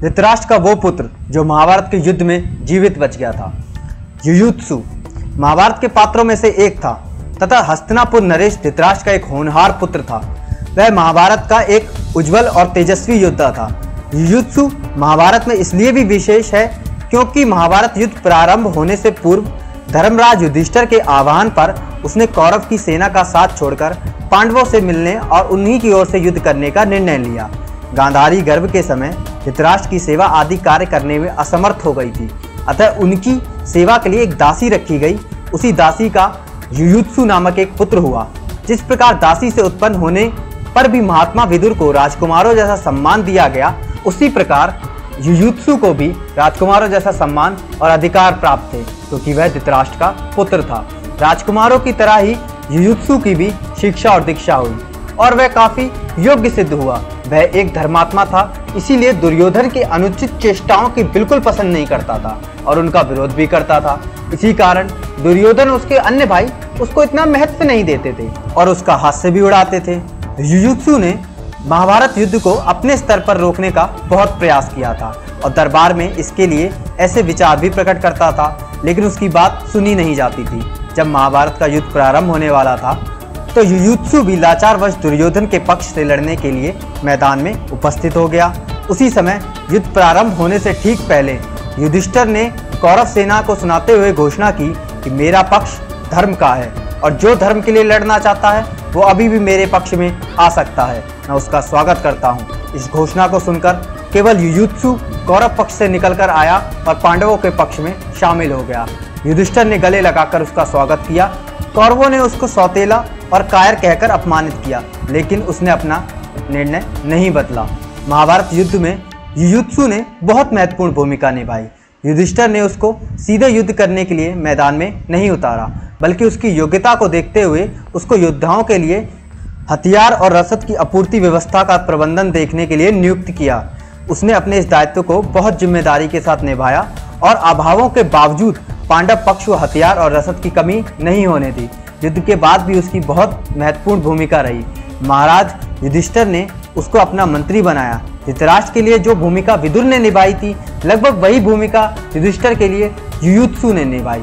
धृतराष्ट्र का वो पुत्र जो महाभारत के युद्ध में जीवित बच गया था। युयुत्सु महाभारत के पात्रों में से एक था तथा हस्तिनापुर नरेश धृतराष्ट्र का एक होनहार पुत्र था। वह महाभारत का एक उज्जवल और तेजस्वी योद्धा था। युयुत्सु महाभारत में इसलिए भी विशेष है क्योंकि महाभारत युद्ध प्रारंभ होने से पूर्व धर्मराज युधिष्ठिर के आह्वान पर उसने कौरव की सेना का साथ छोड़कर पांडवों से मिलने और उन्हीं की ओर से युद्ध करने का निर्णय लिया। गांधारी गर्भ के समय धृतराष्ट्र की सेवा आदि कार्य करने में असमर्थ हो गई थी, अतः उनकी सेवा के लिए एक दासी रखी गई। उसी दासी का युयुत्सु नामक एक पुत्र हुआ। जिस प्रकार दासी से उत्पन्न होने पर भी महात्मा विदुर को राजकुमारों जैसा सम्मान दिया गया, उसी प्रकार युयुत्सु को भी राजकुमारों जैसा सम्मान और अधिकार प्राप्त थे क्योंकि वह धृतराष्ट्र का पुत्र था। राजकुमारों की तरह ही युयुत्सु की भी शिक्षा और दीक्षा हुई और वह काफी योग्य सिद्ध हुआ। वह एक धर्मात्मा था, इसीलिए दुर्योधन के अनुचित चेष्टाओं की बिल्कुल पसंद नहीं करता था और उनका विरोध भी करता था। इसी कारण दुर्योधन और उसके अन्य भाई उसको इतना महत्व नहीं देते थे और उसका हास्य भी उड़ाते थे। युयुत्सु ने महाभारत युद्ध को अपने स्तर पर रोकने का बहुत प्रयास किया था और दरबार में इसके लिए ऐसे विचार भी प्रकट करता था, लेकिन उसकी बात सुनी नहीं जाती थी। जब महाभारत का युद्ध प्रारंभ होने वाला था तो युयुत्सु भी लाचारवश दुर्योधन के पक्ष से लड़ने के लिए मैदान में उपस्थित हो गया। उसी समय युद्ध प्रारंभ होने से ठीक पहले युधिष्ठिर ने कौरव सेना को सुनाते हुए घोषणा की कि मेरा पक्ष धर्म का है और जो धर्म के लिए लड़ना चाहता है वो अभी भी मेरे पक्ष में आ सकता है। मैं उसका स्वागत करता हूँ। इस घोषणा को सुनकर केवल युयुत्सु कौरव पक्ष से निकलकर आया और पांडवों के पक्ष में शामिल हो गया। युधिष्ठिर ने गले लगाकर उसका स्वागत किया। कौरवों ने उसको सौतेला और कायर कहकर अपमानित किया, लेकिन उसने अपना निर्णय नहीं बदला। महाभारत युद्ध में युयुत्सु ने बहुत महत्वपूर्ण भूमिका निभाई। युधिष्ठिर ने उसको सीधे युद्ध करने के लिए मैदान में नहीं उतारा, बल्कि उसकी योग्यता को देखते हुए उसको योद्धाओं के लिए हथियार और रसद की आपूर्ति व्यवस्था का प्रबंधन देखने के लिए नियुक्त किया। उसने अपने इस दायित्व को बहुत जिम्मेदारी के साथ निभाया और अभावों के बावजूद पांडव पक्ष को हथियार और रसद की कमी नहीं होने दी। युद्ध के बाद भी उसकी बहुत महत्वपूर्ण भूमिका रही। महाराज युधिष्ठिर ने उसको अपना मंत्री बनाया। धृतराष्ट्र के लिए जो भूमिका विदुर ने निभाई थी, लगभग वही भूमिका युधिष्ठिर के लिए युयुत्सु ने निभाई।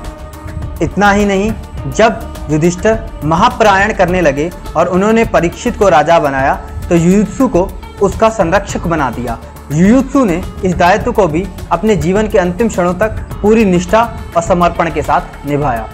इतना ही नहीं, जब युधिष्ठिर महाप्रयाण करने लगे और उन्होंने परीक्षित को राजा बनाया तो युयुत्सु को उसका संरक्षक बना दिया। युयुत्सु ने इस दायित्व को भी अपने जीवन के अंतिम क्षणों तक पूरी निष्ठा और समर्पण के साथ निभाया।